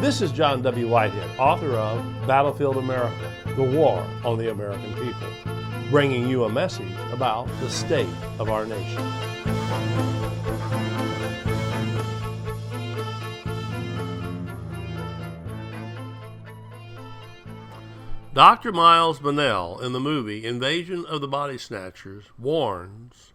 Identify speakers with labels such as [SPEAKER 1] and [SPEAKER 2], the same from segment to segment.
[SPEAKER 1] This is John W. Whitehead, author of Battlefield America, The War on the American People, bringing you a message about the state of our nation. Dr. Miles Bennell, in the movie Invasion of the Body Snatchers, warns,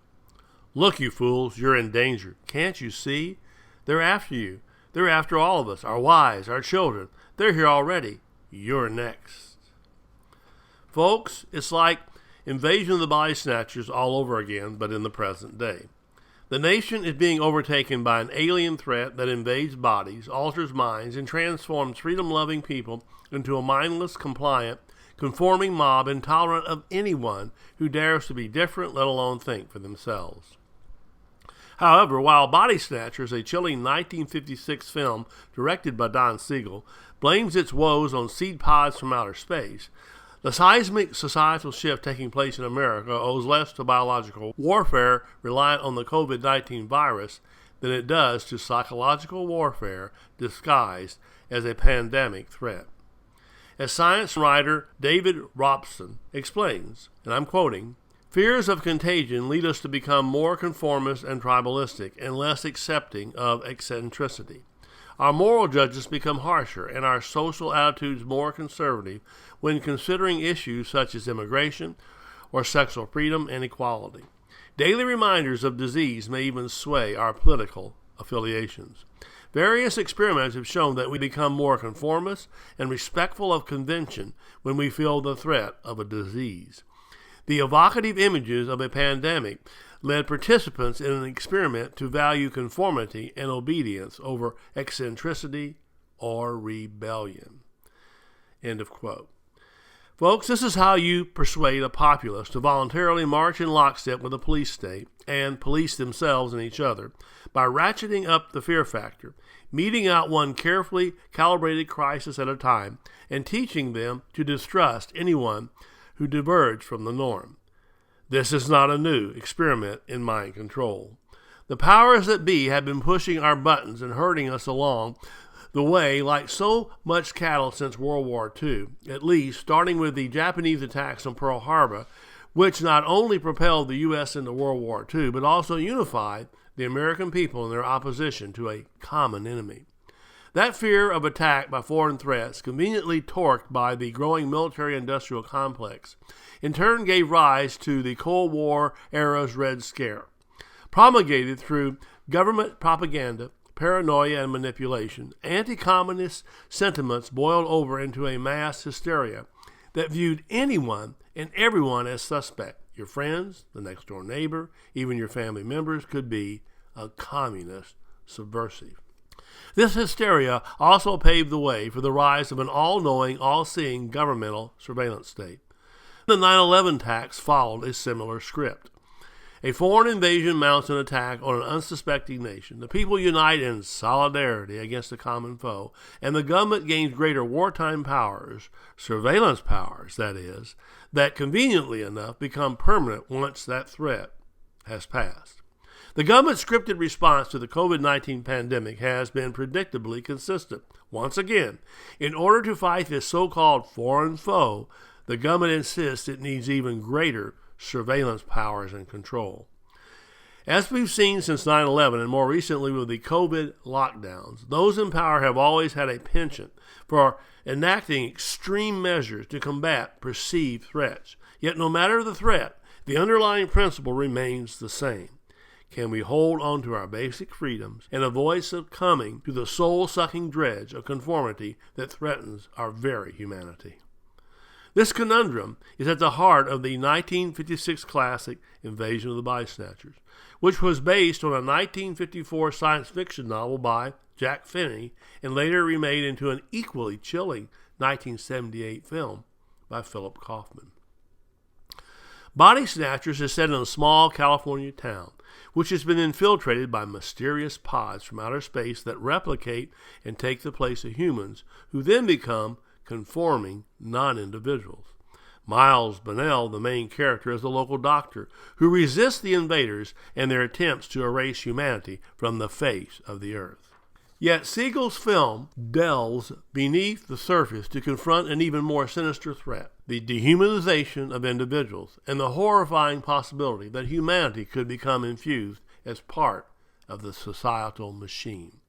[SPEAKER 1] "Look, you fools, you're in danger. Can't you see? They're after you. They're after all of us, our wives, our children. They're here already. You're next." Folks, it's like Invasion of the Body Snatchers all over again, but in the present day. The nation is being overtaken by an alien threat that invades bodies, alters minds, and transforms freedom-loving people into a mindless, compliant, conforming mob intolerant of anyone who dares to be different, let alone think for themselves. However, while Body Snatchers, a chilling 1956 film directed by Don Siegel, blames its woes on seed pods from outer space, the seismic societal shift taking place in America owes less to biological warfare reliant on the COVID-19 virus than it does to psychological warfare disguised as a pandemic threat. As science writer David Robson explains, and I'm quoting, "Fears of contagion lead us to become more conformist and tribalistic and less accepting of eccentricity. Our moral judgments become harsher and our social attitudes more conservative when considering issues such as immigration or sexual freedom and equality. Daily reminders of disease may even sway our political affiliations. Various experiments have shown that we become more conformist and respectful of convention when we feel the threat of a disease. The evocative images of a pandemic led participants in an experiment to value conformity and obedience over eccentricity or rebellion." End of quote. Folks, this is how you persuade a populace to voluntarily march in lockstep with a police state and police themselves and each other by ratcheting up the fear factor, meting out one carefully calibrated crisis at a time, and teaching them to distrust anyone who diverge from the norm. This is not a new experiment in mind control. The powers that be have been pushing our buttons and herding us along the way like so much cattle since World War II, at least starting with the Japanese attacks on Pearl Harbor, which not only propelled the U.S. into World War II, but also unified the American people in their opposition to a common enemy. That fear of attack by foreign threats, conveniently torqued by the growing military-industrial complex, in turn gave rise to the Cold War era's Red Scare, promulgated through government propaganda, paranoia, and manipulation. Anti-communist sentiments boiled over into a mass hysteria that viewed anyone and everyone as suspect. Your friends, the next-door neighbor, even your family members could be a communist subversive. This hysteria also paved the way for the rise of an all-knowing, all-seeing governmental surveillance state. The 9/11 attacks followed a similar script. A foreign invasion mounts an attack on an unsuspecting nation. The people unite in solidarity against a common foe, and the government gains greater wartime powers, surveillance powers, that is, that conveniently enough become permanent once that threat has passed. The government's scripted response to the COVID-19 pandemic has been predictably consistent. Once again, in order to fight this so-called foreign foe, the government insists it needs even greater surveillance powers and control. As we've seen since 9/11 and more recently with the COVID lockdowns, those in power have always had a penchant for enacting extreme measures to combat perceived threats. Yet no matter the threat, the underlying principle remains the same. Can we hold on to our basic freedoms and avoid succumbing to the soul-sucking dredge of conformity that threatens our very humanity? This conundrum is at the heart of the 1956 classic Invasion of the Body Snatchers, which was based on a 1954 science fiction novel by Jack Finney and later remade into an equally chilling 1978 film by Philip Kaufman. Body Snatchers is set in a small California town, which has been infiltrated by mysterious pods from outer space that replicate and take the place of humans, who then become conforming non-individuals. Miles Bennell, the main character, is the local doctor who resists the invaders and their attempts to erase humanity from the face of the earth. Yet Siegel's film delves beneath the surface to confront an even more sinister threat, the dehumanization of individuals, and the horrifying possibility that humanity could become infused as part of the societal machine.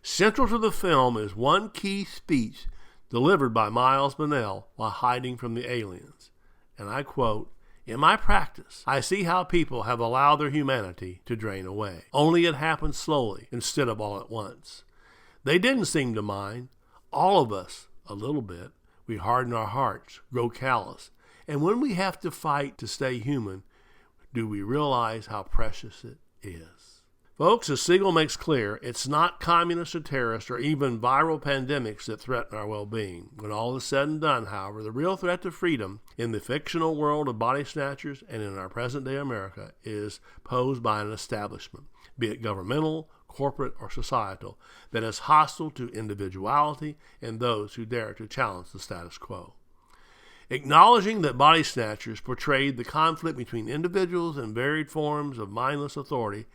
[SPEAKER 1] Central to the film is one key speech delivered by Miles Bennell while hiding from the aliens. And I quote, "In my practice, I see how people have allowed their humanity to drain away. Only it happens slowly instead of all at once. They didn't seem to mind. All of us, a little bit. We harden our hearts, grow callous. And when we have to fight to stay human, do we realize how precious it is?" Folks, as Siegel makes clear, it's not communists or terrorists or even viral pandemics that threaten our well-being. When all is said and done, however, the real threat to freedom in the fictional world of Body Snatchers and in our present-day America is posed by an establishment, be it governmental, corporate, or societal, that is hostile to individuality and those who dare to challenge the status quo. Acknowledging that Body Snatchers portrayed the conflict between individuals and varied forms of mindless authority,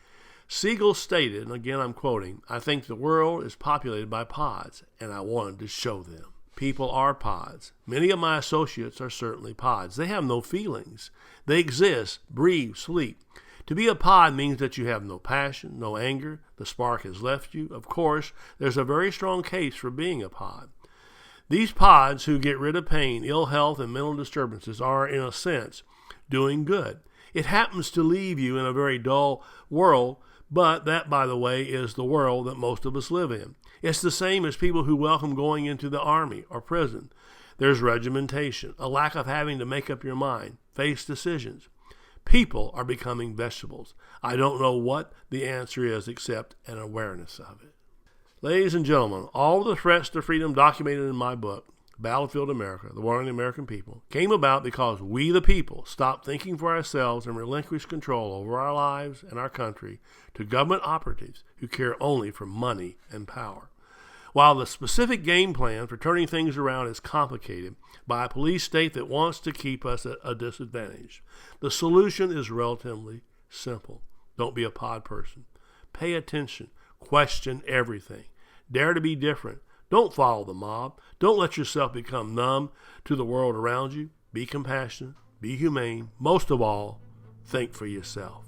[SPEAKER 1] Siegel stated, and again I'm quoting, "I think the world is populated by pods, and I wanted to show them. People are pods. Many of my associates are certainly pods. They have no feelings. They exist, breathe, sleep. To be a pod means that you have no passion, no anger. The spark has left you. Of course, there's a very strong case for being a pod. These pods who get rid of pain, ill health, and mental disturbances are, in a sense, doing good. It happens to leave you in a very dull world, but that, by the way, is the world that most of us live in. It's the same as people who welcome going into the army or prison. There's regimentation, a lack of having to make up your mind, face decisions. People are becoming vegetables. I don't know what the answer is except an awareness of it." Ladies and gentlemen, all the threats to freedom documented in my book, Battlefield America, The War on the American People, came about because we the people stopped thinking for ourselves and relinquished control over our lives and our country to government operatives who care only for money and power. While the specific game plan for turning things around is complicated by a police state that wants to keep us at a disadvantage, the solution is relatively simple. Don't be a pod person. Pay attention. Question everything. Dare to be different. Don't follow the mob. Don't let yourself become numb to the world around you. Be compassionate. Be humane. Most of all, think for yourself.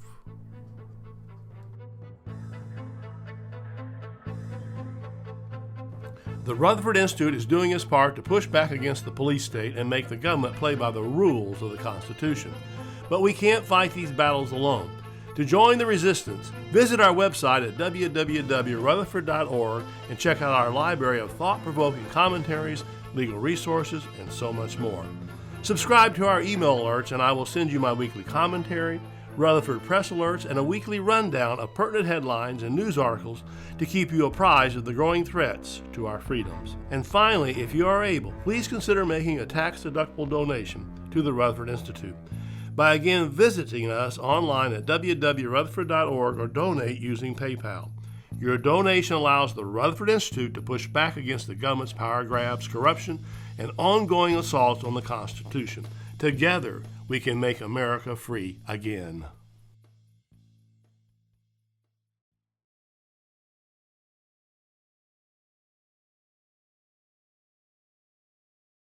[SPEAKER 1] The Rutherford Institute is doing its part to push back against the police state and make the government play by the rules of the Constitution. But we can't fight these battles alone. To join the resistance, visit our website at www.rutherford.org and check out our library of thought-provoking commentaries, legal resources, and so much more. Subscribe to our email alerts and I will send you my weekly commentary, Rutherford Press Alerts, and a weekly rundown of pertinent headlines and news articles to keep you apprised of the growing threats to our freedoms. And finally, if you are able, please consider making a tax-deductible donation to the Rutherford Institute by again visiting us online at www.rutherford.org or donate using PayPal. Your donation allows the Rutherford Institute to push back against the government's power grabs, corruption, and ongoing assaults on the Constitution. Together, we can make America free again.